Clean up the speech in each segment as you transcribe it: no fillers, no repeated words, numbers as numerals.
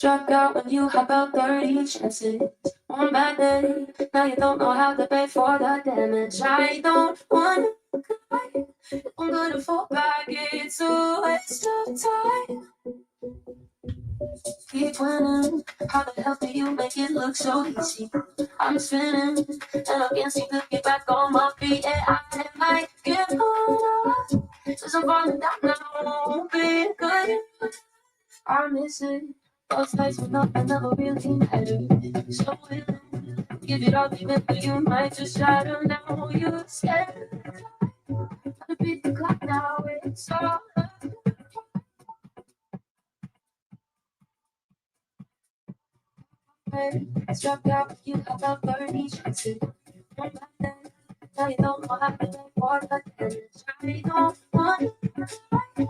Struck out when you have about 30 chances. On back then, now you don't know how to pay for the damage. I don't want to cry. I'm gonna fall back, it's a waste of time. Keep winning. How the hell do you make it look so easy? I'm spinning, and I can't seem to get back on my feet. Yeah, I might give up, since I'm falling down now. Won't be good. I miss it. Those nights when nothing never really mattered. So willing, give it all, even though you might just shatter. Now you're scared. Gotta beat the clock now. It's all up. I struck out, you have about 30 chances. Now you don't know how to play for the damage. I don't want to cry.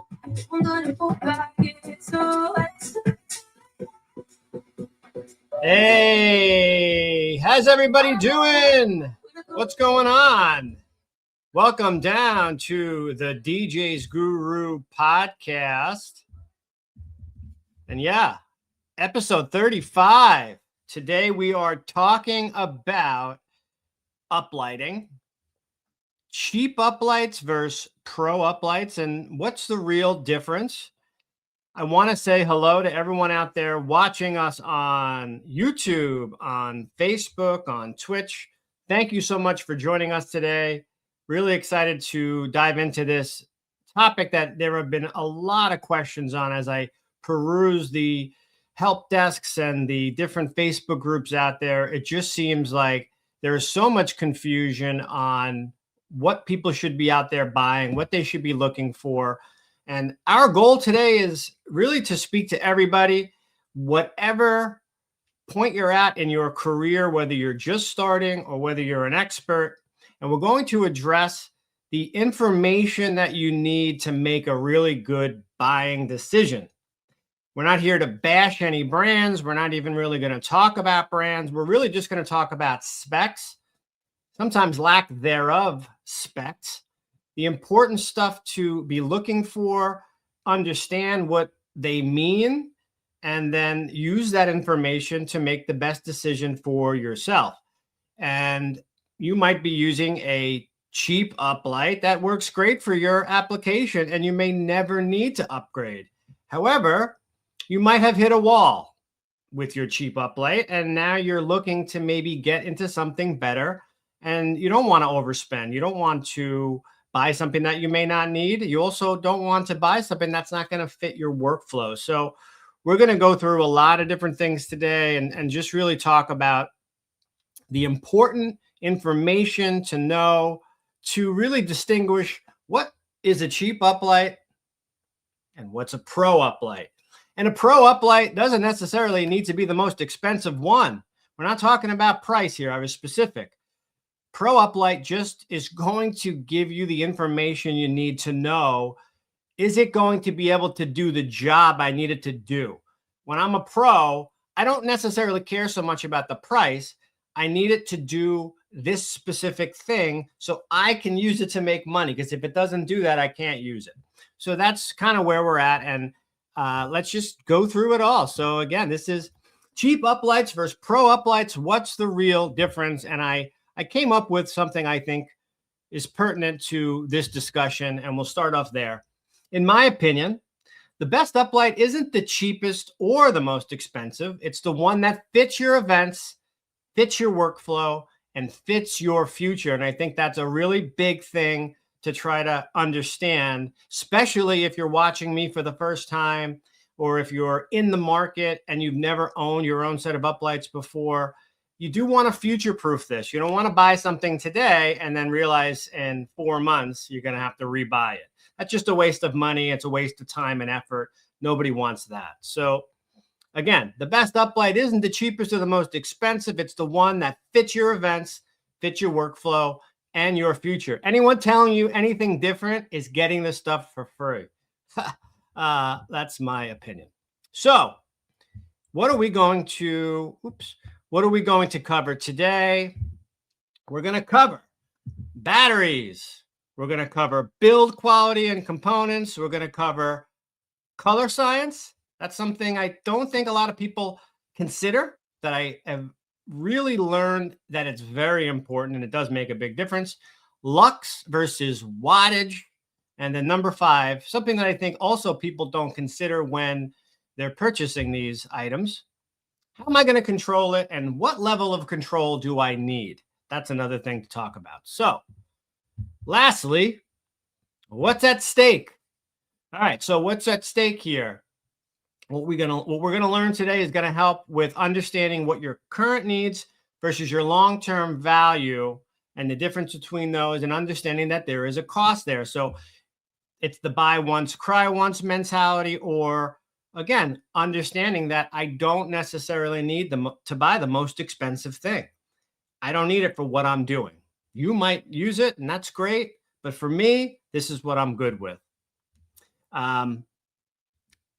I'm gonna pull back, it's a waste. Hey, how's everybody doing? What's going on? Welcome down to the DJ's Guru podcast. And yeah, episode 35. Today we are talking about uplighting, cheap uplights versus pro uplights, and what's the real difference. I want to say hello to everyone out there watching us on YouTube, on Facebook, on Twitch. Thank you so much for joining us today. Really excited to dive into this topic that there have been a lot of questions on as I peruse the help desks and the different Facebook groups out there. It just seems like there is so much confusion on what people should be out there buying, what they should be looking for. And our goal today is really to speak to everybody, whatever point you're at in your career, whether you're just starting or whether you're an expert. And we're going to address the information that you need to make a really good buying decision. We're not here to bash any brands. We're not even really going to talk about brands. We're really just going to talk about specs, sometimes lack thereof specs. The important stuff to be looking for, understand what they mean, and then use that information to make the best decision for yourself. And you might be using a cheap uplight that works great for your application, and you may never need to upgrade. However, you might have hit a wall with your cheap uplight, and now you're looking to maybe get into something better, and you don't want to overspend. You don't want to buy something that you may not need. You also don't want to buy something that's not going to fit your workflow. So we're going to go through a lot of different things today and just really talk about the important information to know to really distinguish what is a cheap uplight and what's a pro uplight. And a pro uplight doesn't necessarily need to be the most expensive one. We're not talking about price here. I was specific. Pro uplight just is going to give you the information you need to know, is it going to be able to do the job I need it to do? When I'm a pro, I don't necessarily care so much about the price. I need it to do this specific thing so I can use it to make money, because if it doesn't do that, I can't use it. So that's kind of where we're at, and let's just go through it all. So again, this is cheap uplights versus pro uplights. What's the real difference? And I came up with something I think is pertinent to this discussion, and we'll start off there. In my opinion, the best uplight isn't the cheapest or the most expensive. It's the one that fits your events, fits your workflow, and fits your future. And I think that's a really big thing to try to understand, especially if you're watching me for the first time, or if you're in the market and you've never owned your own set of uplights before. You do want to future-proof this. You don't want to buy something today and then realize in 4 months you're going to have to rebuy it. That's just a waste of money. It's a waste of time and effort. Nobody wants that. So again, the best uplight isn't the cheapest or the most expensive. It's the one that fits your events, fits your workflow, and your future. Anyone telling you anything different is getting this stuff for free. That's my opinion. So what are we going to cover today? We're going to cover batteries. We're going to cover build quality and components. We're going to cover color science That's something I don't think a lot of people consider, that I have really learned that it's very important and it does make a big difference. Lux versus wattage. And then number 5, something that I think also people don't consider when they're purchasing these items. How am I going to control it? And what level of control do I need? That's another thing to talk about. So lastly, what's at stake? All right. So what's at stake here? What we're gonna learn today is going to help with understanding what your current needs versus your long-term value and the difference between those, and understanding that there is a cost there. So it's the buy once, cry once mentality, or again, understanding that I don't necessarily need to buy the most expensive thing. I don't need it for what I'm doing. You might use it, and that's great. But for me, this is what I'm good with.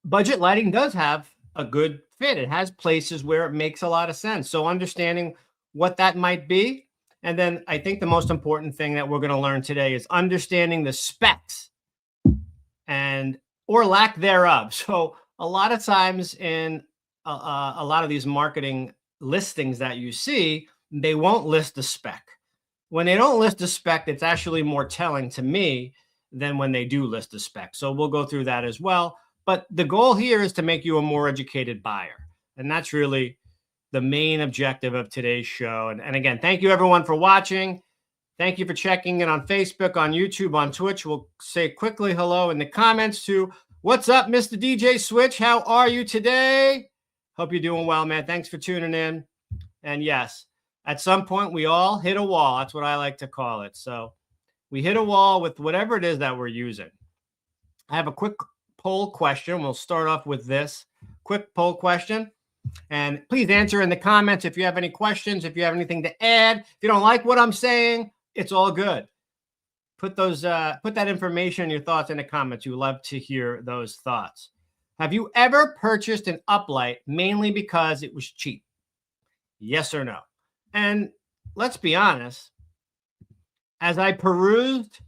Budget lighting does have a good fit. It has places where it makes a lot of sense. So understanding what that might be. And then I think the most important thing that we're going to learn today is understanding the specs and or lack thereof. So a lot of times in a lot of these marketing listings that you see, they won't list the spec. When they don't list the spec, it's actually more telling to me than when they do list the spec. So we'll go through that as well. But the goal here is to make you a more educated buyer. And that's really the main objective of today's show. And again, thank you everyone for watching. Thank you for checking in on Facebook, on YouTube, on Twitch. We'll say quickly hello in the comments to what's up, Mr. DJ Switch? How are you today? Hope you're doing well, man. Thanks for tuning in. And yes, at some point we all hit a wall. That's what I like to call it. So we hit a wall with whatever it is that we're using. I have a quick poll question. We'll start off with this quick poll question. And please answer in the comments if you have any questions, if you have anything to add. If you don't like what I'm saying, it's all good. Put that information, your thoughts in the comments. We love to hear those thoughts. Have you ever purchased an Uplight mainly because it was cheap? Yes or no? And let's be honest, as I perused,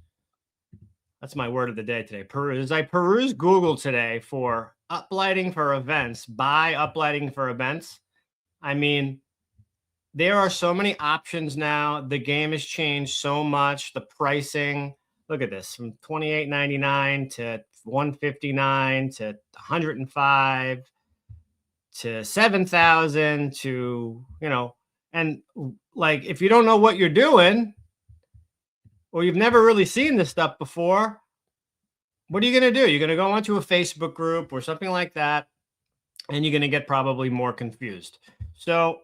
that's my word of the day today, as I perused Google today for uplighting for events, buy uplighting for events, I mean, there are so many options now. The game has changed so much. The pricing, look at this, from $28.99 to $159 to $105 to $7,000 to, and like, if you don't know what you're doing or you've never really seen this stuff before, what are you going to do? You're going to go onto a Facebook group or something like that, and you're going to get probably more confused. So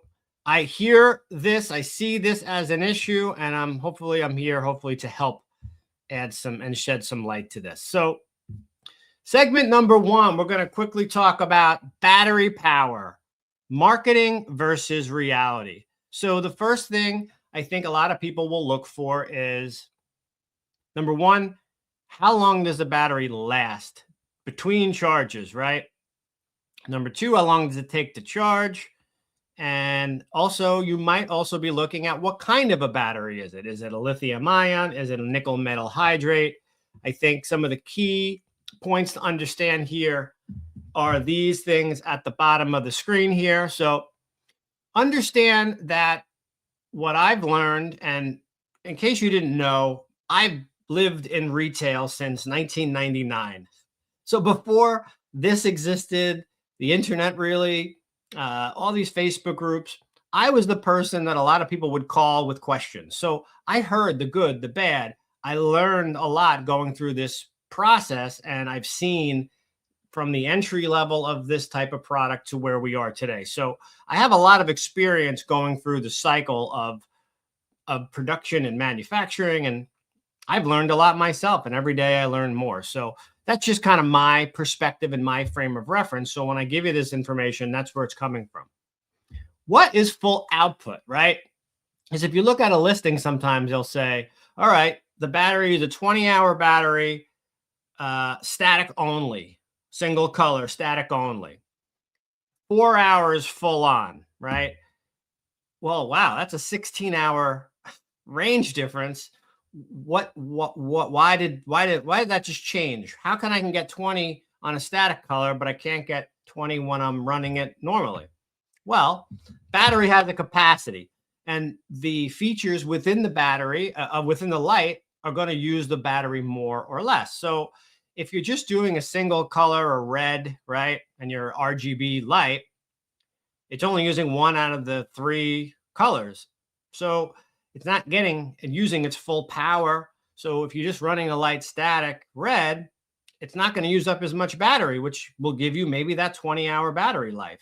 I hear this, I see this as an issue, and I'm here to help add some and shed some light to this. So segment number 1, we're going to quickly talk about battery power, marketing versus reality. So the first thing I think a lot of people will look for is, number 1, how long does the battery last between charges, right? Number 2, how long does it take to charge? And also, you might also be looking at what kind of a battery is it? Is it a lithium ion? Is it a nickel metal hydrate? I think some of the key points to understand here are these things at the bottom of the screen here. So understand that what I've learned, and in case you didn't know, I've lived in retail since 1999. So before this existed, the internet really, all these Facebook groups, I was the person that a lot of people would call with questions. So I heard the good, the bad. I learned a lot going through this process, and I've seen from the entry level of this type of product to where we are today. So I have a lot of experience going through the cycle of production and manufacturing, and I've learned a lot myself, and every day I learn more. So that's just kind of my perspective and my frame of reference. So when I give you this information, that's where it's coming from. What is full output, right? Because if you look at a listing, sometimes they'll say, all right, the battery is a 20-hour battery, static only, single color, static only. 4 hours full on, right? Well, wow, that's a 16-hour range difference. Why did that just change? How can I get 20 on a static color, but I can't get 20 when I'm running it normally? Well, battery has a capacity, and the features within the battery, within the light, are going to use the battery more or less. So if you're just doing a single color or red, right, and your RGB light, it's only using one out of the three colors. So it's not getting and using its full power. So if you're just running a light static red, it's not going to use up as much battery, which will give you maybe that 20-hour battery life.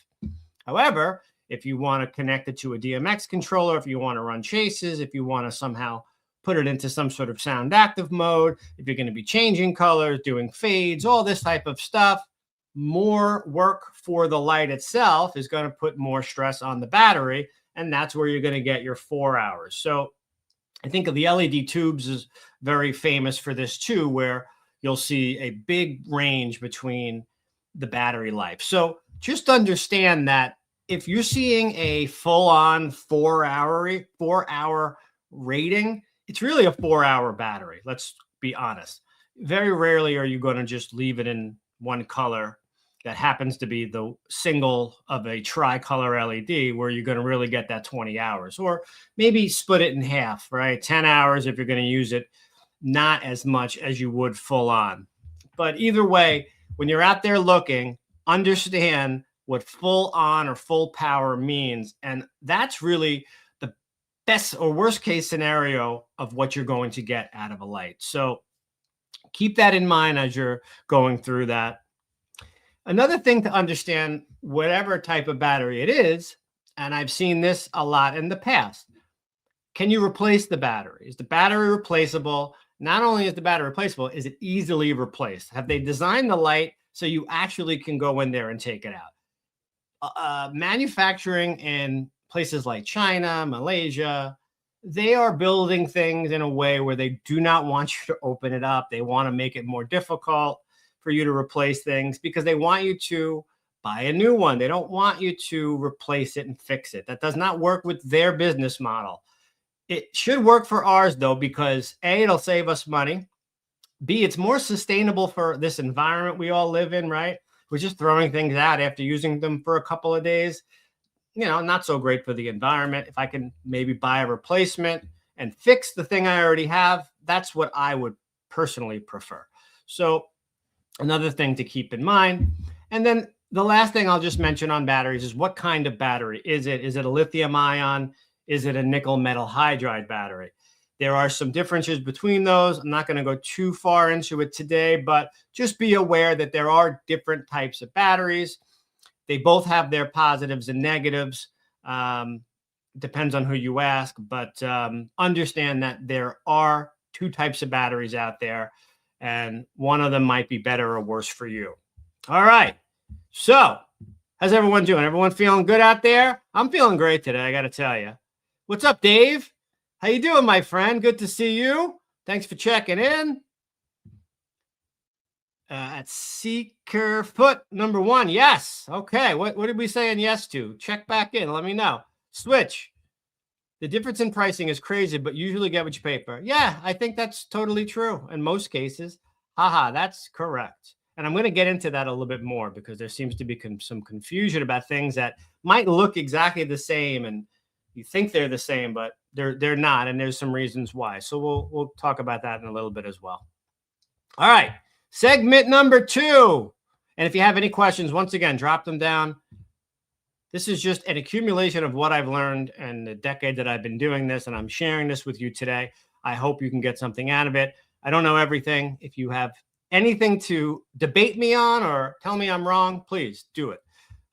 However, if you want to connect it to a DMX controller, if you want to run chases, if you want to somehow put it into some sort of sound active mode, if you're going to be changing colors, doing fades, all this type of stuff, more work for the light itself is going to put more stress on the battery. And that's where you're going to get your 4 hours. So I think of the LED tubes is very famous for this too, where you'll see a big range between the battery life. So just understand that if you're seeing a full-on 4 hour rating, it's really a 4 hour battery. Let's be honest. Very rarely are you going to just leave it in one color that happens to be the single of a tricolor LED, where you're going to really get that 20 hours, or maybe split it in half, right? 10 hours if you're going to use it, not as much as you would full on. But either way, when you're out there looking, understand what full on or full power means. And that's really the best or worst case scenario of what you're going to get out of a light. So keep that in mind as you're going through that. Another thing to understand, whatever type of battery it is, and I've seen this a lot in the past, can you replace the battery? Is the battery replaceable? Not only is the battery replaceable, is it easily replaced? Have they designed the light so you actually can go in there and take it out? Manufacturing in places like China, Malaysia, they are building things in a way where they do not want you to open it up. They want to make it more difficult for you to replace things because they want you to buy a new one. They don't want you to replace it and fix it. That does not work with their business model. It should work for ours, though, because A, it'll save us money. B, it's more sustainable for this environment we all live in, right? We're just throwing things out after using them for a couple of days. You know, not so great for the environment. If I can maybe buy a replacement and fix the thing I already have, that's what I would personally prefer. So another thing to keep in mind. And then the last thing I'll just mention on batteries is what kind of battery is it? Is it a lithium ion? Is it a nickel metal hydride battery? There are some differences between those. I'm not going to go too far into it today, but just be aware that there are different types of batteries. They both have their positives and negatives. Depends on who you ask, but understand that there are two types of batteries out there, and one of them might be better or worse for you. All right. So how's everyone doing? Everyone feeling good out there? I'm feeling great today, I got to tell you. What's up, Dave? How you doing, my friend? Good to see you. Thanks for checking in. At Seeker Foot number 1. Yes. Okay. What did we say yes to? Check back in. Let me know. Switch. The difference in pricing is crazy, but usually get what you pay for. Yeah, I think that's totally true in most cases. Haha, that's correct. And I'm going to get into that a little bit more because there seems to be some confusion about things that might look exactly the same, and you think they're the same, but they're not, and there's some reasons why. So we'll talk about that in a little bit as well. All right, segment number 2. And if you have any questions, once again, drop them down. This is just an accumulation of what I've learned in the decade that I've been doing this, and I'm sharing this with you today. I hope you can get something out of it. I don't know everything. If you have anything to debate me on or tell me I'm wrong, please do it.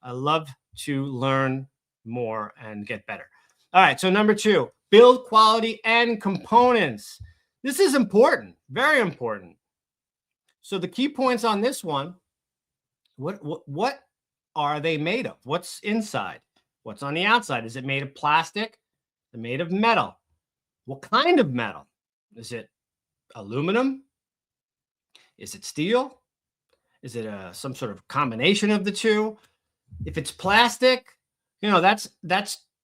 I love to learn more and get better. All right, so number 2, build quality and components. This is important, very important. So the key points on this one, what are they made of? What's inside? What's on the outside? Is it made of plastic? Is it made of metal? What kind of metal? Is it aluminum? Is it steel? Is it some sort of combination of the two? If it's plastic, you know, that's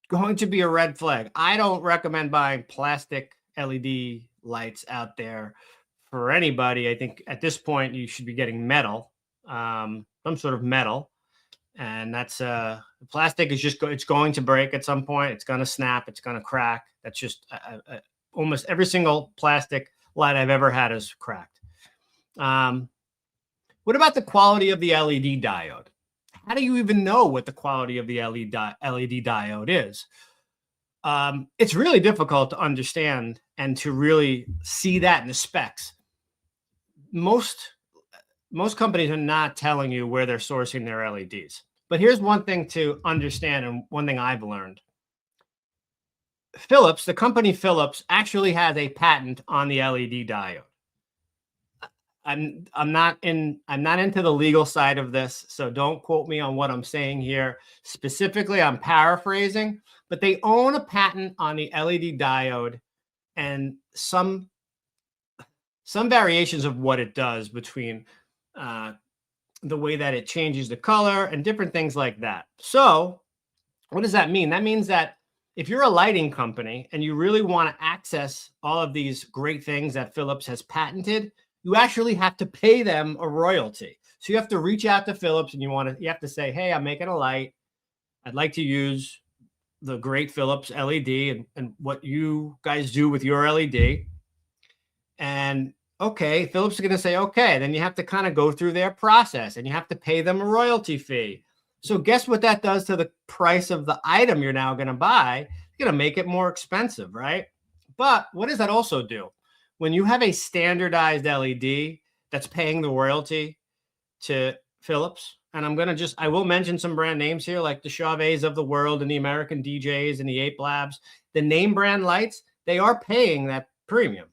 going to be a red flag. I don't recommend buying plastic LED lights out there for anybody. I think at this point you should be getting metal, some sort of metal. And that's plastic is just it's going to break at some point. It's going to snap. It's going to crack. That's just almost every single plastic light I've ever had is cracked. What about the quality of the LED diode? How do you even know what the quality of the LED diode is? It's really difficult to understand and to really see that in the specs. Most companies are not telling you where they're sourcing their LEDs. But here's one thing to understand, and one thing I've learned. Philips, the company Philips, actually has a patent on the LED diode. I'm not into the legal side of this, so don't quote me on what I'm saying here. Specifically, I'm paraphrasing, but they own a patent on the LED diode and some variations of what it does between the way that it changes the color and different things like that. So what does that mean? That means that if you're a lighting company and you really want to access all of these great things that Philips has patented, you actually have to pay them a royalty. So you have to reach out to Philips and you have to say, hey, I'm making a light. I'd like to use the great Philips LED and what you guys do with your LED. And okay, Philips is going to say, okay, then you have to kind of go through their process and you have to pay them a royalty fee. So guess what that does to the price of the item you're now going to buy? It's going to make it more expensive, right? But what does that also do? When you have a standardized LED that's paying the royalty to Philips, and I will mention some brand names here like the Chauvet's of the world and the American DJs and the Ape Labs, the name brand lights, they are paying that premium.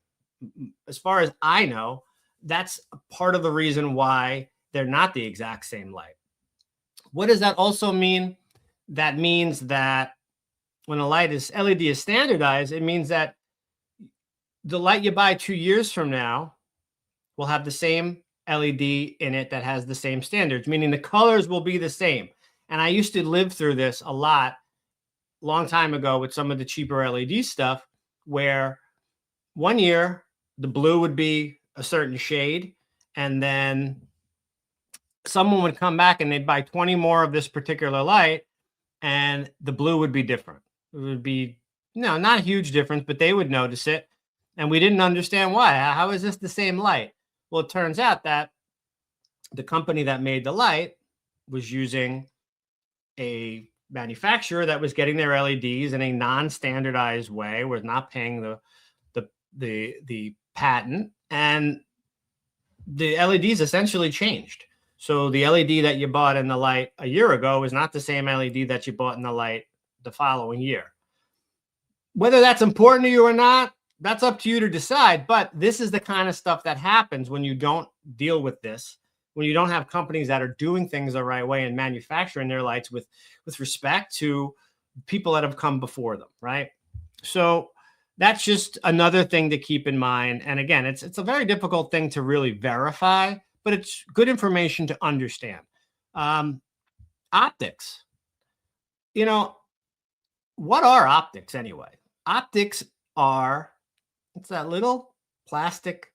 As far as I know, that's part of the reason why they're not the exact same light. What does that also mean? That means that when a LED is standardized, it means that the light you buy 2 years from now will have the same LED in it that has the same standards, meaning the colors will be the same. And I used to live through this a lot long time ago with some of the cheaper LED stuff, where 1 year the blue would be a certain shade, and then someone would come back and they'd buy 20 more of this particular light and the blue would be different. It would be, not a huge difference, but they would notice it. And we didn't understand why. How is this the same light? Well, it turns out that the company that made the light was using a manufacturer that was getting their LEDs in a non-standardized way, was not paying the patent, and the LEDs essentially changed. So the LED that you bought in the light a year ago is not the same LED that you bought in the light the following year. Whether that's important to you or not, that's up to you to decide. But this is the kind of stuff that happens when you don't deal with this, when you don't have companies that are doing things the right way and manufacturing their lights with respect to people that have come before them, right? So that's just another thing to keep in mind. And again, it's a very difficult thing to really verify, but it's good information to understand. Optics. What are optics anyway? Optics are, it's that little plastic,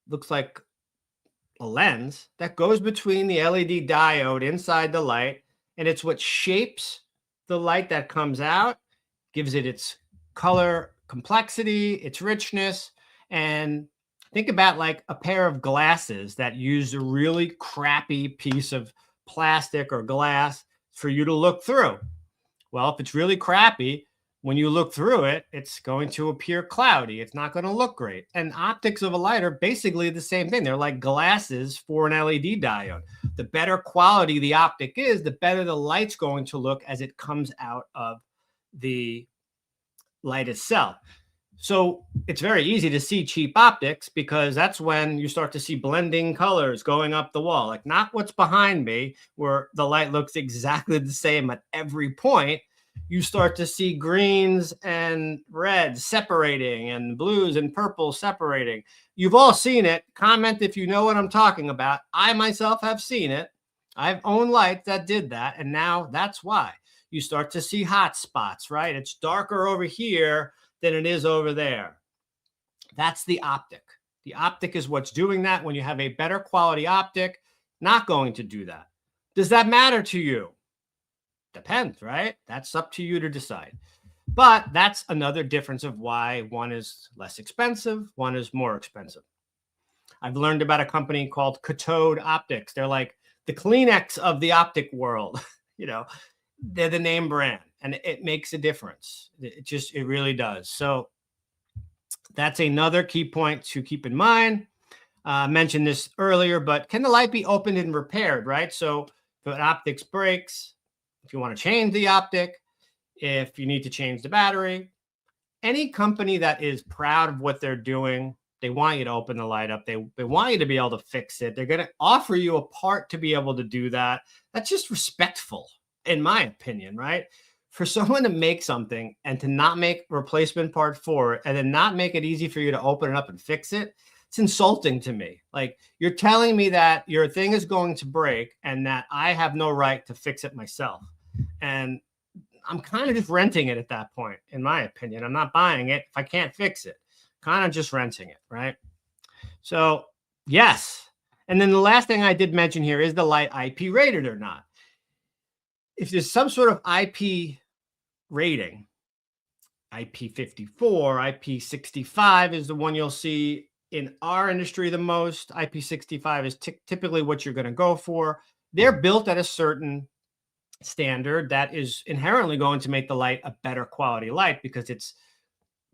looks like a lens that goes between the LED diode inside the light, and it's what shapes the light that comes out, gives it its color complexity, its richness. And think about like a pair of glasses that use a really crappy piece of plastic or glass for you to look through. Well, if it's really crappy, when you look through it, it's going to appear cloudy. It's not going to look great. And optics of a light are basically the same thing. They're like glasses for an LED diode. The better quality the optic is, the better the light's going to look as it comes out of the light itself. So it's very easy to see cheap optics because that's when you start to see blending colors going up the wall, like not what's behind me where the light looks exactly the same at every point. You start to see greens and reds separating and blues and purples separating. You've all seen it. Comment if you know what I'm talking about. I myself have seen it. I've owned lights that did that. And now that's why you start to see hot spots, right? It's darker over here than it is over there. That's the optic. The optic is what's doing that. When you have a better quality optic, not going to do that. Does that matter to you? Depends, right? That's up to you to decide. But that's another difference of why one is less expensive, one is more expensive. I've learned about a company called Cathode Optics. They're like the Kleenex of the optic world. They're the name brand, and it makes a difference. It really does. So that's another key point to keep in mind. I mentioned this earlier, but can the light be opened and repaired, right? So if an optics breaks, if you want to change the optic, if you need to change the battery, any company that is proud of what they're doing, they want you to open the light up. They want you to be able to fix it. They're going to offer you a part to be able to do that. That's just respectful, in my opinion, right? For someone to make something and to not make a replacement part for it and then not make it easy for you to open it up and fix it, it's insulting to me. Like, you're telling me that your thing is going to break and that I have no right to fix it myself. And I'm kind of just renting it at that point, in my opinion. I'm not buying it if I can't fix it. Kind of just renting it, right? So, yes. And then the last thing I did mention here is the light IP rated or not. If there's some sort of IP rating, IP54, IP65 is the one you'll see in our industry the most. IP65 is typically what you're going to go for. They're built at a certain standard that is inherently going to make the light a better quality light because it's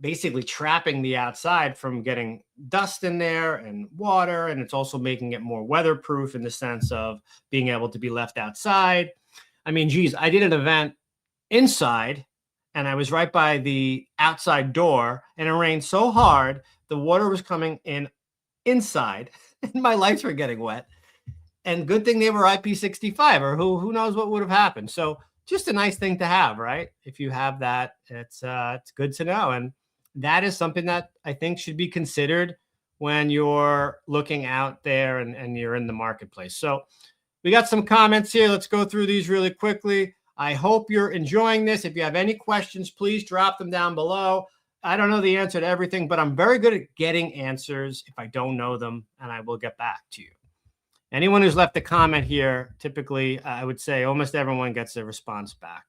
basically trapping the outside from getting dust in there and water, and it's also making it more weatherproof in the sense of being able to be left outside. I mean, geez, I did an event inside and I was right by the outside door and it rained so hard the water was coming in inside and my lights were getting wet. And good thing they were IP65, or who knows what would have happened. So just a nice thing to have, right? If you have that, it's good to know. And that is something that I think should be considered when you're looking out there and you're in the marketplace. So we got some comments here. Let's go through these really quickly. I hope you're enjoying this. If you have any questions, please drop them down below. I don't know the answer to everything, but I'm very good at getting answers if I don't know them, and I will get back to you. Anyone who's left a comment here, typically, I would say almost everyone gets a response back.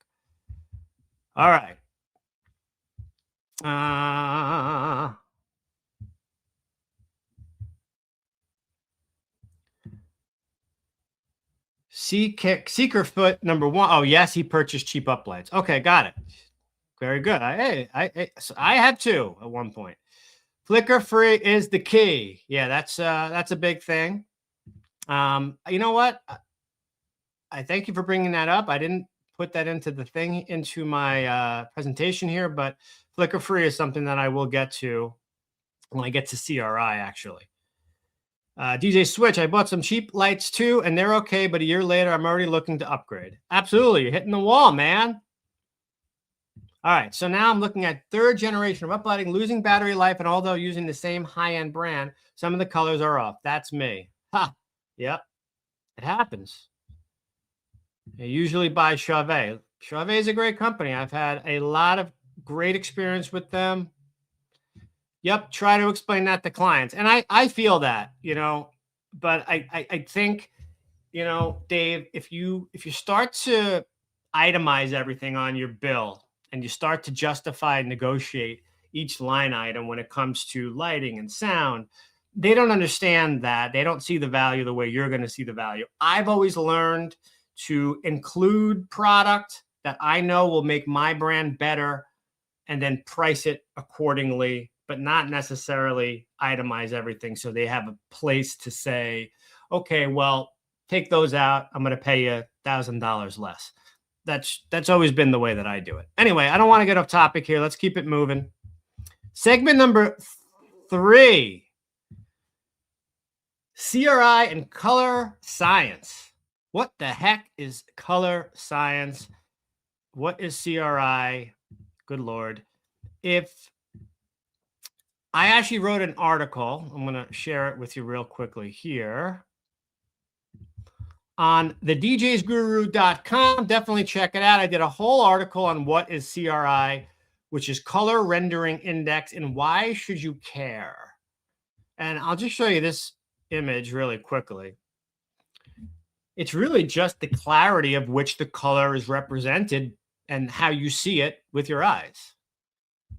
All right. Seekerfoot number 1. Oh, yes, he purchased cheap uplights. Okay, got it. Very good. I had 2 at one point. Flicker free is the key. Yeah, that's a big thing. You know what? I thank you for bringing that up. I didn't put that into my presentation here, but flicker free is something that I will get to when I get to CRI, actually. DJ Switch, I bought some cheap lights too, and they're okay, but a year later, I'm already looking to upgrade. Absolutely. You're hitting the wall, man. All right, so now I'm looking at 3rd generation of uplighting, losing battery life, and although using the same high-end brand, some of the colors are off. That's me. Ha. Yep. It happens. I usually buy Chauvet. Chauvet is a great company. I've had a lot of great experience with them. Yep. Try to explain that to clients. And I feel that, but I think, Dave, if you start to itemize everything on your bill and you start to justify and negotiate each line item when it comes to lighting and sound, they don't understand that. They don't see the value the way you're going to see the value. I've always learned to include product that I know will make my brand better and then price it accordingly, but not necessarily itemize everything so they have a place to say, okay, well, take those out. I'm going to pay you $1,000 less. That's always been the way that I do it. Anyway, I don't want to get off topic here. Let's keep it moving. Segment number 3, CRI and color science. What the heck is color science? What is CRI? Good Lord. If I actually wrote an article, I'm going to share it with you real quickly here on the djsguru.com. Definitely check it out. I did a whole article on what is CRI, which is color rendering index, and why should you care? And I'll just show you this image really quickly. It's really just the clarity of which the color is represented and how you see it with your eyes.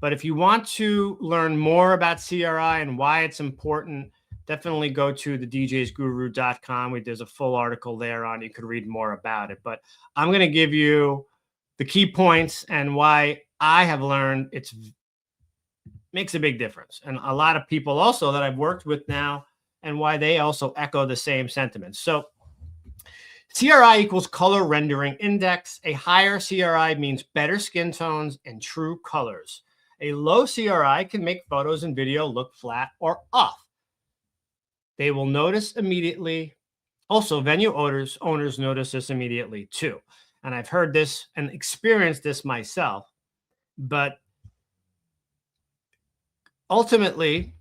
But if you want to learn more about CRI and why it's important, definitely go to the djsguru.com. There's a full article there on, you could read more about it. But I'm going to give you the key points and why I have learned it makes a big difference. And a lot of people also that I've worked with now, and why they also echo the same sentiments. So CRI equals color rendering index. A higher CRI means better skin tones and true colors. A low CRI can make photos and video look flat or off. They will notice immediately. Also, venue owners notice this immediately too. And I've heard this and experienced this myself. But ultimately,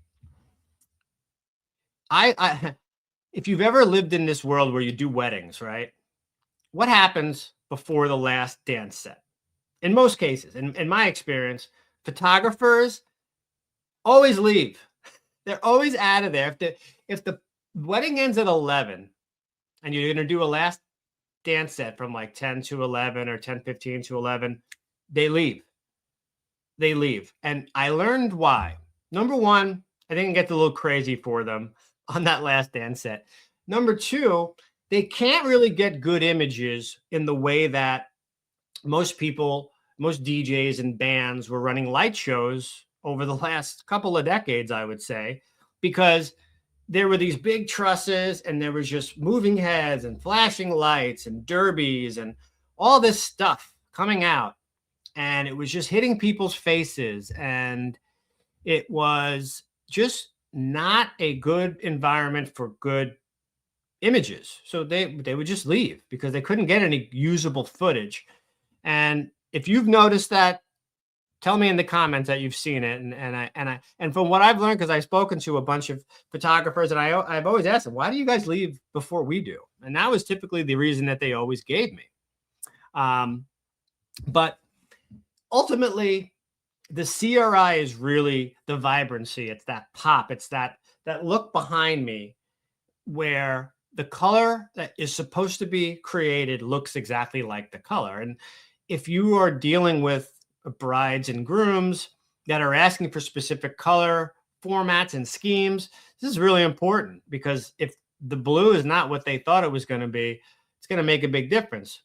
if you've ever lived in this world where you do weddings, right? What happens before the last dance set? In most cases, in my experience, photographers always leave. They're always out of there. If the wedding ends at 11 and you're going to do a last dance set from like 10 to 11 or 10:15 to 11, they leave. They leave. And I learned why. Number one, I think it gets a little crazy for them on that last dance set. Number two, they can't really get good images in the way that most people, most DJs and bands were running light shows over the last couple of decades, I would say, because there were these big trusses and there was just moving heads and flashing lights and derbies and all this stuff coming out. And it was just hitting people's faces. And it was just not a good environment for good images. So they would just leave because they couldn't get any usable footage. And if you've noticed that, tell me in the comments that you've seen it. And from what I've learned, because I've spoken to a bunch of photographers, and I've always asked them, why do you guys leave before we do? And that was typically the reason that they always gave me. But ultimately, the CRI is really the vibrancy. It's that pop. It's that look behind me where the color that is supposed to be created looks exactly like the color. And if you are dealing with brides and grooms that are asking for specific color formats and schemes, this is really important, because if the blue is not what they thought it was going to be, it's going to make a big difference.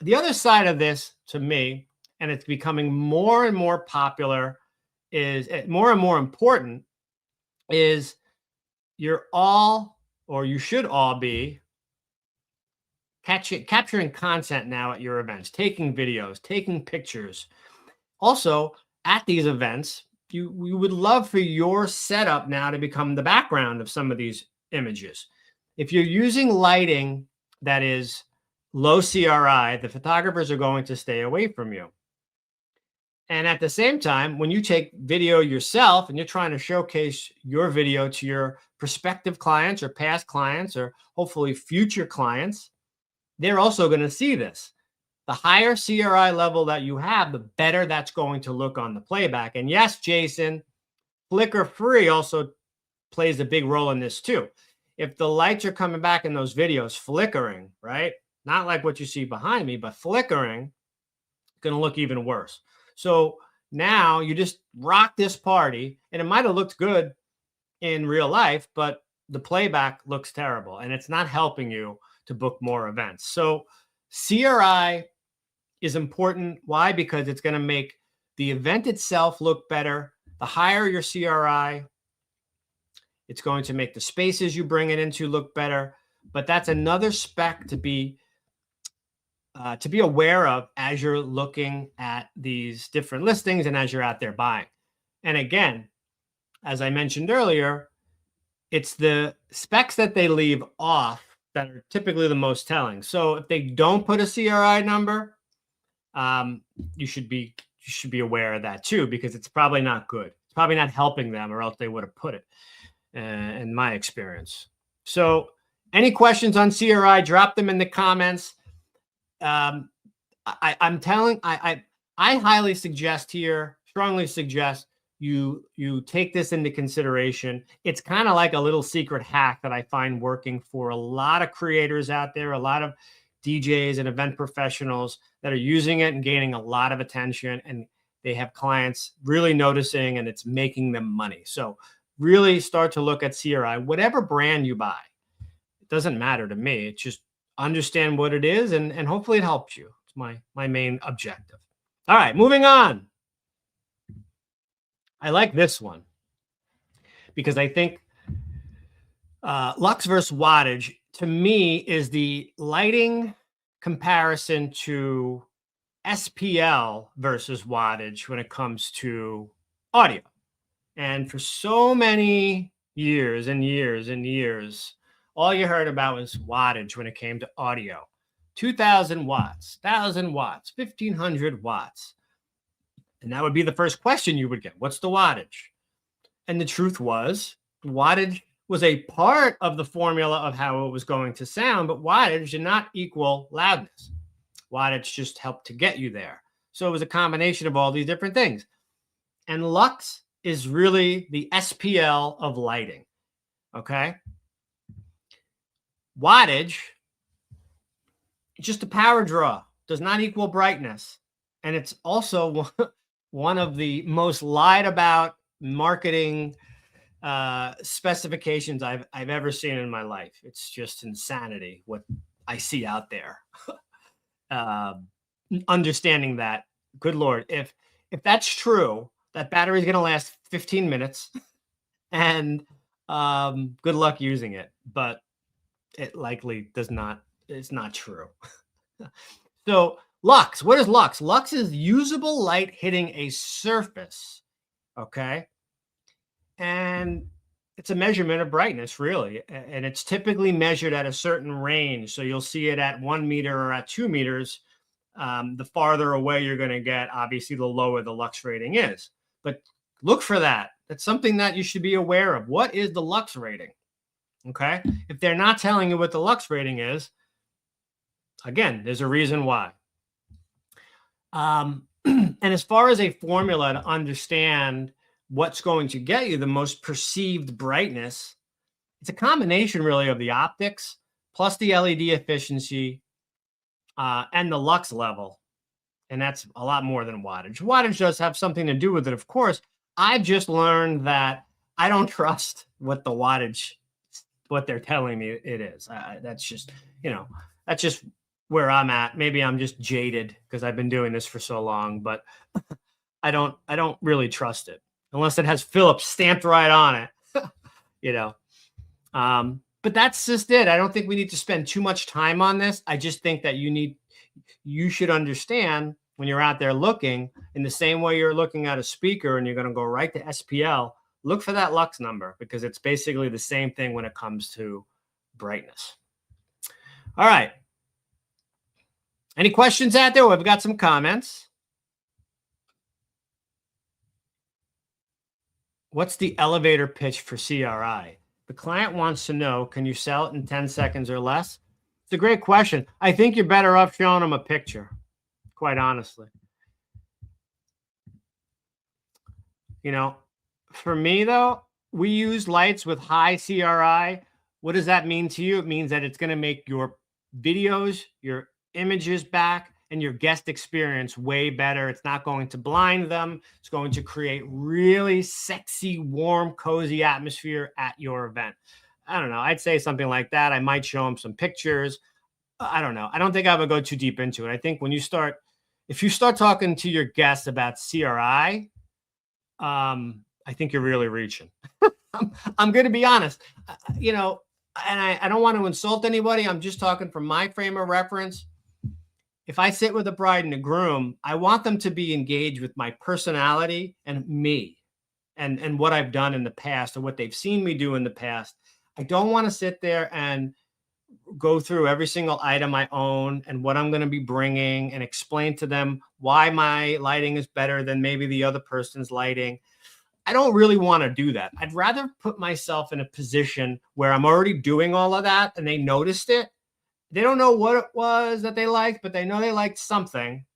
The other side of this, to me, and it's becoming more and more popular, is more and more important, is you're all, or you should all be, capturing content now at your events, taking videos, taking pictures. Also, at these events, we would love for your setup now to become the background of some of these images. If you're using lighting that is low CRI, the photographers are going to stay away from you. And at the same time, when you take video yourself and you're trying to showcase your video to your prospective clients or past clients or hopefully future clients, they're also going to see this. The higher CRI level that you have, the better that's going to look on the playback. And yes, Jason, flicker free also plays a big role in this too. If the lights are coming back in those videos flickering, right? Not like what you see behind me, but flickering, it's going to look even worse. So now you just rock this party, and it might have looked good in real life, but the playback looks terrible, and it's not helping you to book more events. So CRI is important. Why? Because it's going to make the event itself look better. The higher your CRI, it's going to make the spaces you bring it into look better. But that's another spec to be aware of as you're looking at these different listings and as you're out there buying. And again, as I mentioned earlier, it's the specs that they leave off that are typically the most telling. So if they don't put a CRI number, you should be aware of that too, because it's probably not good. It's probably not helping them, or else they would have put it, in my experience. So any questions on CRI, drop them in the comments. I highly suggest here, strongly suggest you take this into consideration. It's kind of like a little secret hack that I find working for a lot of creators out there, a lot of DJs and event professionals that are using it and gaining a lot of attention, and they have clients really noticing, and it's making them money. So really start to look at CRI, whatever brand you buy. It doesn't matter to me. It's just understand what it is, and hopefully it helps you. It's my main objective. All right, moving on. I like this one because I think lux versus wattage, to me, is the lighting comparison to SPL versus wattage when it comes to audio. And for so many years and years and years, all you heard about was wattage when it came to audio. 2,000 watts, 1,000 watts, 1,500 watts. And that would be the first question you would get. What's the wattage? And the truth was, wattage was a part of the formula of how it was going to sound, but wattage did not equal loudness. Wattage just helped to get you there. So it was a combination of all these different things. And lux is really the SPL of lighting. Okay? Wattage, just a power draw, does not equal brightness. And it's also one of the most lied about marketing specifications I've ever seen in my life. It's just insanity what I see out there. Understanding that, good Lord, if that's true, that battery is going to last 15 minutes, and good luck using it. But it likely does not. It's not true. So lux, what is lux? Lux is usable light hitting a surface. Okay. And it's a measurement of brightness, really. And it's typically measured at a certain range. So you'll see it at 1 meter or at 2 meters. The farther away you're going to get, obviously, the lower the lux rating is. But look for that. That's something that you should be aware of. What is the lux rating? Okay. If they're not telling you what the lux rating is, again, there's a reason why. And as far as a formula to understand what's going to get you the most perceived brightness, it's a combination really of the optics plus the LED efficiency and the lux level. And that's a lot more than wattage. Wattage does have something to do with it, of course. I've just learned that I don't trust what the wattage, what they're telling me it is. That's just, that's just where I'm at. Maybe I'm just jaded because I've been doing this for so long, but I don't really trust it unless it has Philips stamped right on it, but that's just it. I don't think we need to spend too much time on this. I just think that you should understand when you're out there looking, in the same way you're looking at a speaker and you're going to go right to SPL, look for that lux number because it's basically the same thing when it comes to brightness. All right. Any questions out there? We've got some comments. What's the elevator pitch for CRI? The client wants to know, can you sell it in 10 seconds or less? It's a great question. I think you're better off showing them a picture, quite honestly. For me, though, we use lights with high CRI. What does that mean to you? It means that it's going to make your videos, your images back, and your guest experience way better. It's not going to blind them. It's going to create really sexy, warm, cozy atmosphere at your event. I don't know. I'd say something like that. I might show them some pictures. I don't know. I don't think I would go too deep into it. I think if you start talking to your guests about CRI, I think you're really reaching. I'm going to be honest, and I don't want to insult anybody. I'm just talking from my frame of reference. If I sit with a bride and a groom, I want them to be engaged with my personality and me and what I've done in the past or what they've seen me do in the past. I don't want to sit there and go through every single item I own and what I'm going to be bringing and explain to them why my lighting is better than maybe the other person's lighting. I don't really want to do that. I'd rather put myself in a position where I'm already doing all of that and they noticed it. They don't know what it was that they liked, but they know they liked something.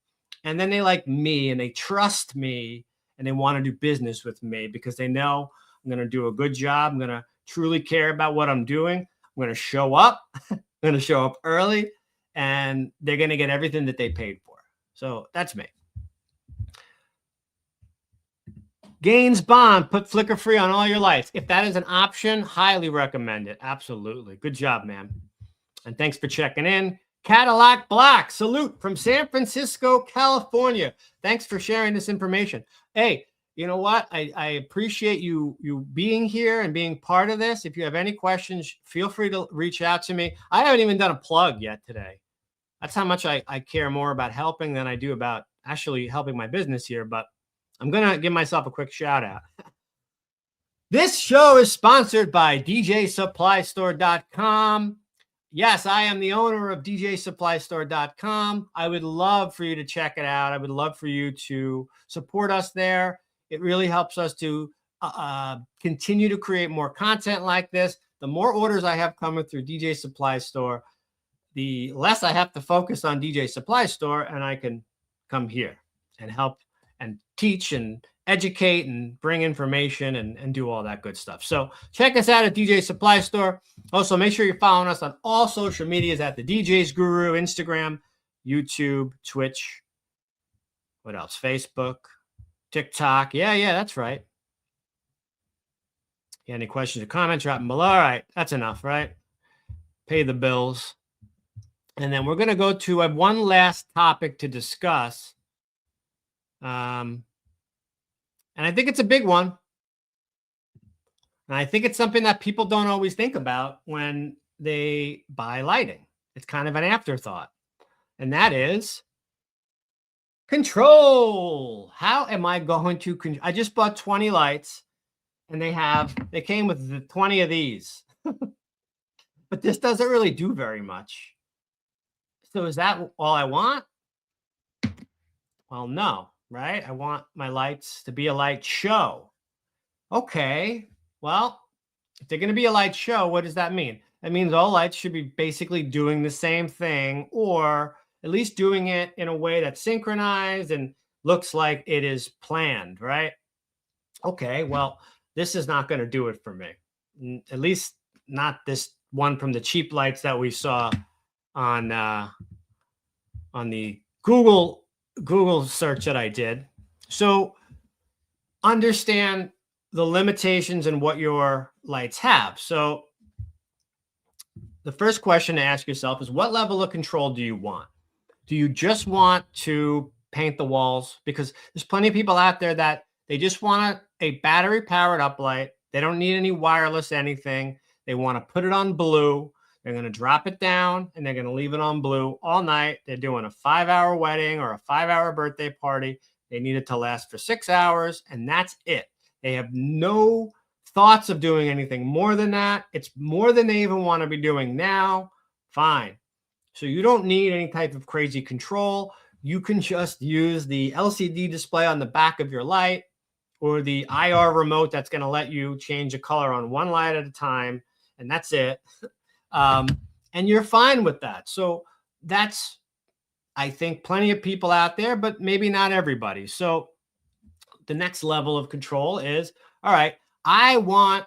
And then they like me and they trust me and they want to do business with me because they know I'm going to do a good job. I'm going to truly care about what I'm doing. I'm going to show up. I'm going to show up early, and they're going to get everything that they paid for. So that's me. Gaines Bond, put flicker free on all your lights. If that is an option, highly recommend it. Absolutely. Good job, man. And thanks for checking in. Cadillac Black, salute from San Francisco, California. Thanks for sharing this information. Hey, you know what? I appreciate you being here and being part of this. If you have any questions, feel free to reach out to me. I haven't even done a plug yet today. That's how much I care more about helping than I do about actually helping my business here. But I'm going to give myself a quick shout out. This show is sponsored by DJSupplyStore.com. Yes, I am the owner of DJSupplyStore.com. I would love for you to check it out. I would love for you to support us there. It really helps us to continue to create more content like this. The more orders I have coming through DJ Supply Store, the less I have to focus on DJ Supply Store, and I can come here and help and teach and educate and bring information and do all that good stuff. So check us out at DJ Supply Store. Also, make sure you're following us on all social medias at the DJ's Guru, Instagram, YouTube, Twitch. What else? Facebook, TikTok. Yeah, that's right. Any questions or comments, drop them below. All right, that's enough, right? Pay the bills. And then we're going to go to one last topic to discuss. And I think it's a big one. And I think it's something that people don't always think about when they buy lighting. It's kind of an afterthought. And that is control. How am I going to control? I just bought 20 lights, and they came with 20 of these. But this doesn't really do very much. So is that all I want? Well, no. Right? I want my lights to be a light show. Okay. Well, if they're going to be a light show, what does that mean? That means all lights should be basically doing the same thing, or at least doing it in a way that's synchronized and looks like it is planned, right? Okay. Well, this is not going to do it for me. At least not this one from the cheap lights that we saw on the Google search that I did. So understand the limitations and what your lights have. So the first question to ask yourself is, what level of control do you want? Do you just want to paint the walls? Because there's plenty of people out there that they just want a battery powered up light. They don't need any wireless anything. They want to put it on blue. They're going to drop it down, and they're going to leave it on blue all night. They're doing a 5-hour wedding or a 5-hour birthday party. They need it to last for 6 hours, and that's it. They have no thoughts of doing anything more than that. It's more than they even want to be doing now. Fine. So you don't need any type of crazy control. You can just use the LCD display on the back of your light or the IR remote that's going to let you change the color on one light at a time, and that's it. And you're fine with that. So that's, I think, plenty of people out there, but maybe not everybody. So the next level of control is, all right, I want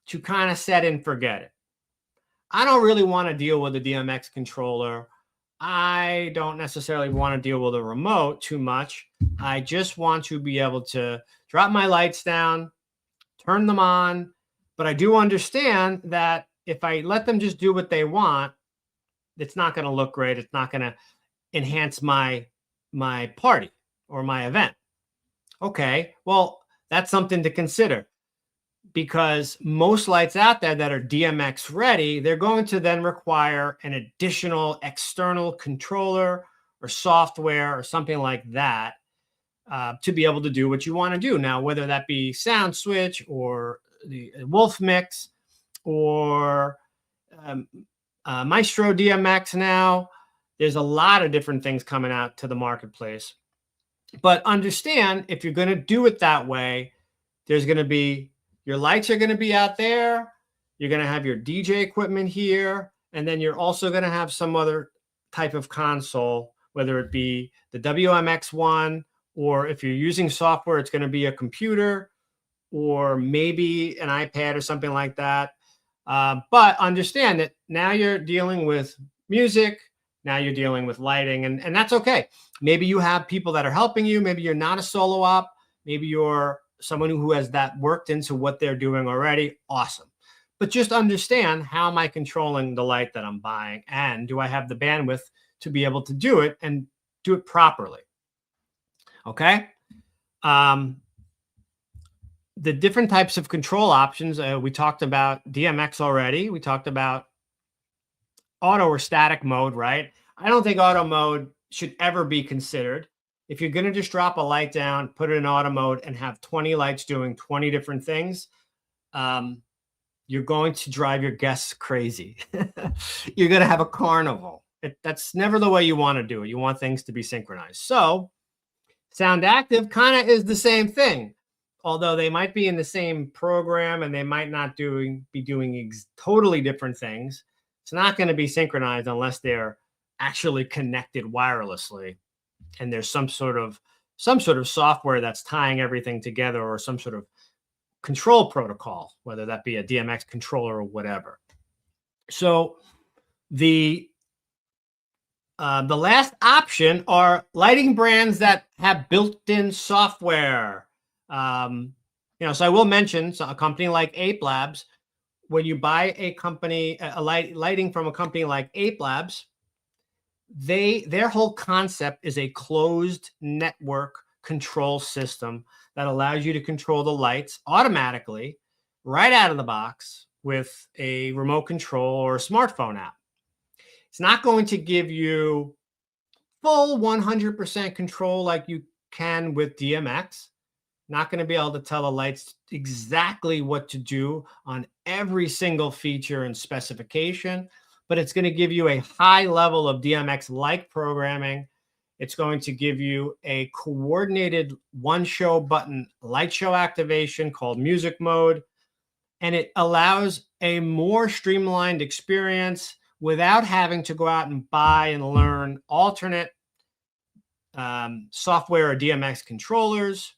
to kind of set and forget it. I don't really want to deal with a DMX controller. I don't necessarily want to deal with a remote too much. I just want to be able to drop my lights down, turn them on. But I do understand that if I let them just do what they want, it's not going to look great. It's not going to enhance my party or my event. Okay, well, that's something to consider, because most lights out there that are DMX ready, they're going to then require an additional external controller or software or something like that to be able to do what you want to do. Now, whether that be sound switch or the Wolf Mix or Maestro DMX now, there's a lot of different things coming out to the marketplace. But understand, if you're going to do it that way, there's going to be, your lights are going to be out there. You're going to have your DJ equipment here. And then you're also going to have some other type of console, whether it be the WMX1 or if you're using software, it's going to be a computer or maybe an iPad or something like that. But understand that now you're dealing with music, now you're dealing with lighting, and that's okay. Maybe you have people that are helping you. Maybe you're not a solo op. Maybe you're someone who has that worked into what they're doing already. Awesome. But just understand, how am I controlling the light that I'm buying? And do I have the bandwidth to be able to do it and do it properly? Okay. The different types of control options. We talked about DMX already. We talked about auto or static mode, right? I don't think auto mode should ever be considered. If you're going to just drop a light down, put it in auto mode and have 20 lights doing 20 different things, you're going to drive your guests crazy. You're going to have a carnival. That's never the way you want to do it. You want things to be synchronized. So sound active kind of is the same thing, although they might be in the same program and they might not be doing totally different things. It's not going to be synchronized unless they're actually connected wirelessly, and there's some sort of software that's tying everything together, or some sort of control protocol, whether that be a DMX controller or whatever. So the last option are lighting brands that have built-in software. So I will mention a company like Ape Labs. When you buy a lighting from a company like Ape Labs, their whole concept is a closed network control system that allows you to control the lights automatically right out of the box with a remote control or a smartphone app. It's not going to give you full 100% control like you can with DMX. Not going to be able to tell the lights exactly what to do on every single feature and specification, but it's going to give you a high level of DMX-like programming. It's going to give you a coordinated one-show button light show activation called music mode, and it allows a more streamlined experience without having to go out and buy and learn alternate software or DMX controllers,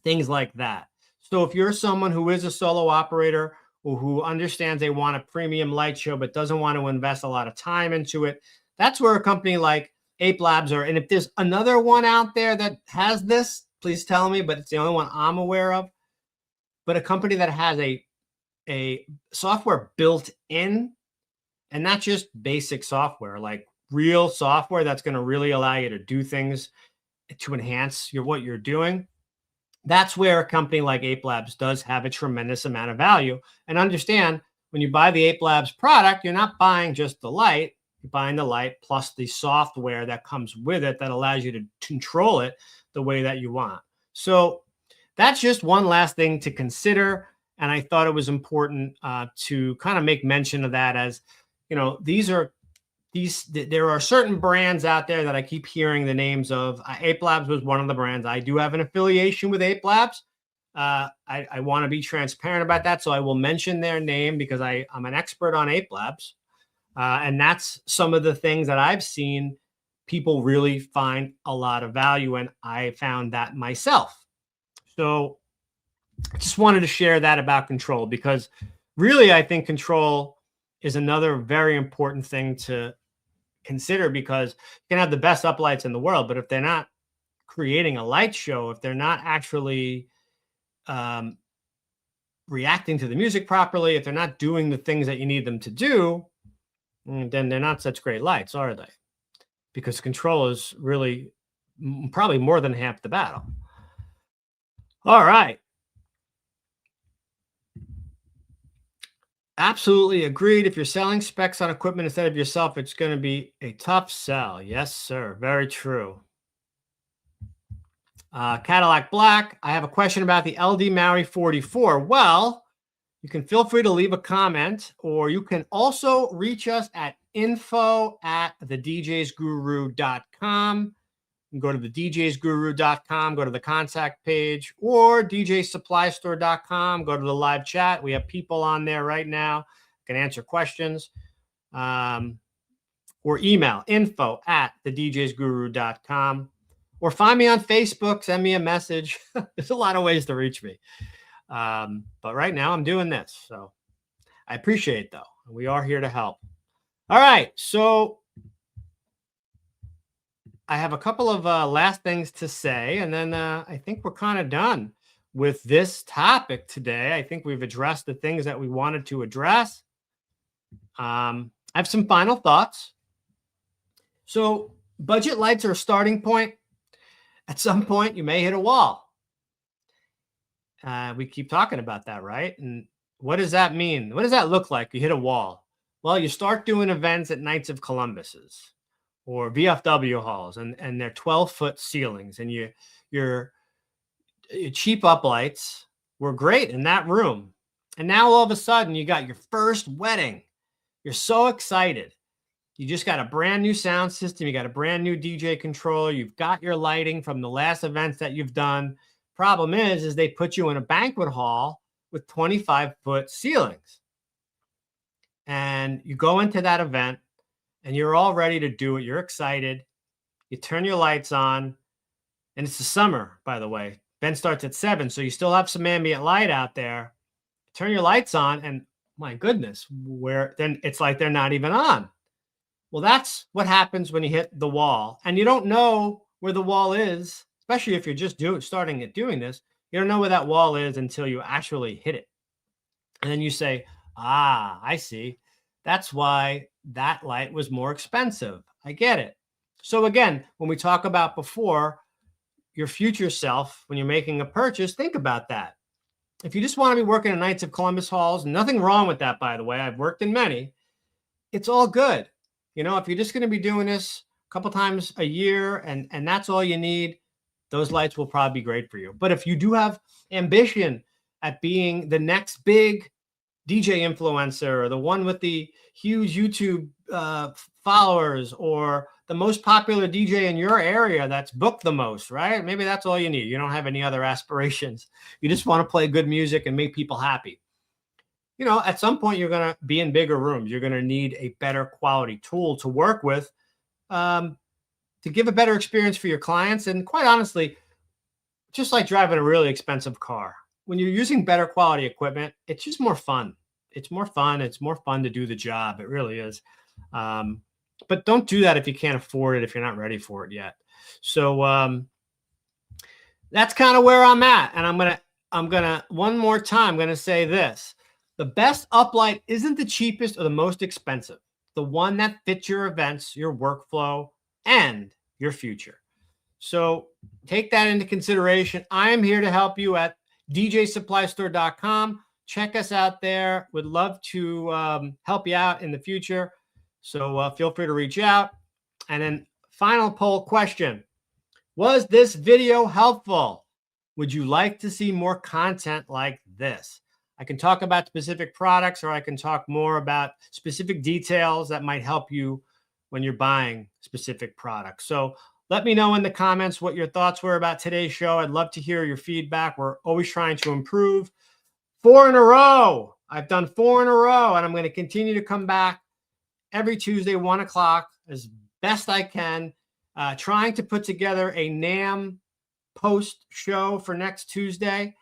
things like that. So if you're someone who is a solo operator or who understands they want a premium light show but doesn't want to invest a lot of time into it, that's where a company like Ape Labs are. And if there's another one out there that has this, please tell me, but it's the only one I'm aware of. But a company that has a software built in, and not just basic software, like real software that's going to really allow you to do things to enhance what you're doing. That's where a company like Ape Labs does have a tremendous amount of value. And understand, when you buy the Ape Labs product, you're not buying just the light. You're buying the light plus the software that comes with it that allows you to control it the way that you want. So that's just one last thing to consider. And I thought it was important to kind of make mention of that, as there are certain brands out there that I keep hearing the names of. Ape Labs was one of the brands. I do have an affiliation with Ape Labs. I want to be transparent about that, so I will mention their name because I'm an expert on Ape Labs. And that's some of the things that I've seen people really find a lot of value in. I found that myself. So I just wanted to share that about control, because really I think control is another very important thing to consider, because you can have the best uplights in the world, but if they're not creating a light show, if they're not actually reacting to the music properly, if they're not doing the things that you need them to do, then they're not such great lights, are they? Because control is really probably more than half the battle. All right. Absolutely agreed. If you're selling specs on equipment instead of yourself, it's going to be a tough sell. Yes, sir. Very true. Cadillac Black, I have a question about the LD Maui 44. Well, you can feel free to leave a comment, or you can also reach us at info@thedjsguru.com. You can go to thedjsguru.com, go to the contact page, or djsupply.store.com, go to the live chat. We have people on there right now, can answer questions, or email info@thedjsguru.com, or find me on Facebook, send me a message. There's a lot of ways to reach me. But right now I'm doing this. So I appreciate it, though. We are here to help. All right. So I have a couple of last things to say, and then I think we're kind of done with this topic today. I think we've addressed the things that we wanted to address. I have some final thoughts. So budget lights are a starting point. At some point, you may hit a wall. We keep talking about that, right? And what does that mean? What does that look like? You hit a wall. Well, you start doing events at Knights of Columbus's or VFW halls, and they're 12-foot ceilings, and your cheap uplights were great in that room. And now all of a sudden you got your first wedding. You're so excited. You just got a brand new sound system. You got a brand new DJ controller. You've got your lighting from the last events that you've done. Problem is they put you in a banquet hall with 25-foot ceilings. And you go into that event and you're all ready to do it. You're excited. You turn your lights on, and it's the summer, by the way. Event starts at 7, so you still have some ambient light out there. Turn your lights on, and my goodness, then it's like they're not even on. Well, that's what happens when you hit the wall, and you don't know where the wall is, especially if you're just starting at doing this. You don't know where that wall is until you actually hit it. And then you say, I see. That's why that light was more expensive. I get it. So again, when we talk about before, your future self, when you're making a purchase, think about that. If you just want to be working at Knights of Columbus halls, nothing wrong with that, by the way. I've worked in many. It's all good. You know, if you're just going to be doing this a couple times a year and that's all you need, those lights will probably be great for you. But if you do have ambition at being the next big DJ influencer, or the one with the huge YouTube followers, or the most popular DJ in your area that's booked the most, right? Maybe that's all you need. You don't have any other aspirations. You just want to play good music and make people happy. You know, at some point, you're going to be in bigger rooms. You're going to need a better quality tool to work with to give a better experience for your clients. And quite honestly, just like driving a really expensive car, when you're using better quality equipment, it's just more fun. It's more fun. It's more fun to do the job. It really is. But don't do that if you can't afford it, if you're not ready for it yet. So that's kind of where I'm at. And I'm gonna one more time, I'm gonna say this. The best uplight isn't the cheapest or the most expensive. The one that fits your events, your workflow, and your future. So take that into consideration. I am here to help you at djsupplystore.com. Check us out there. Would love to help you out in the future. So feel free to reach out. And then final poll question. Was this video helpful? Would you like to see more content like this? I can talk about specific products, or I can talk more about specific details that might help you when you're buying specific products. So let me know in the comments what your thoughts were about today's show. I'd love to hear your feedback. We're always trying to improve. 4 in a row. I've done 4 in a row, and I'm going to continue to come back every Tuesday, 1 o'clock, as best I can, trying to put together a NAMM post show for next Tuesday.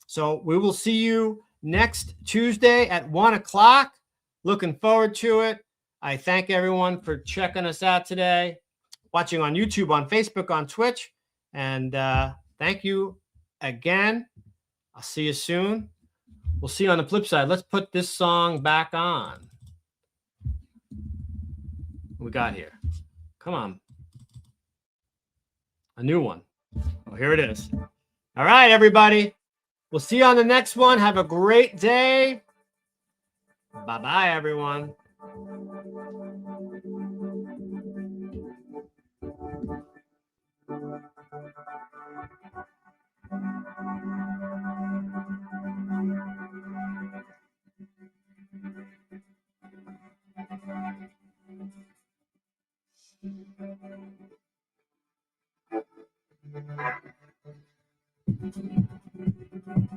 So we will see you next Tuesday at 1 o'clock. Looking forward to it. I thank everyone for checking us out today, watching on YouTube, on Facebook, on Twitch. And thank you again. I'll see you soon. We'll see you on the flip side. Let's put this song back on. What we got here? Come on. A new one. Oh, here it is. All right, everybody. We'll see you on the next one. Have a great day. Bye-bye, everyone.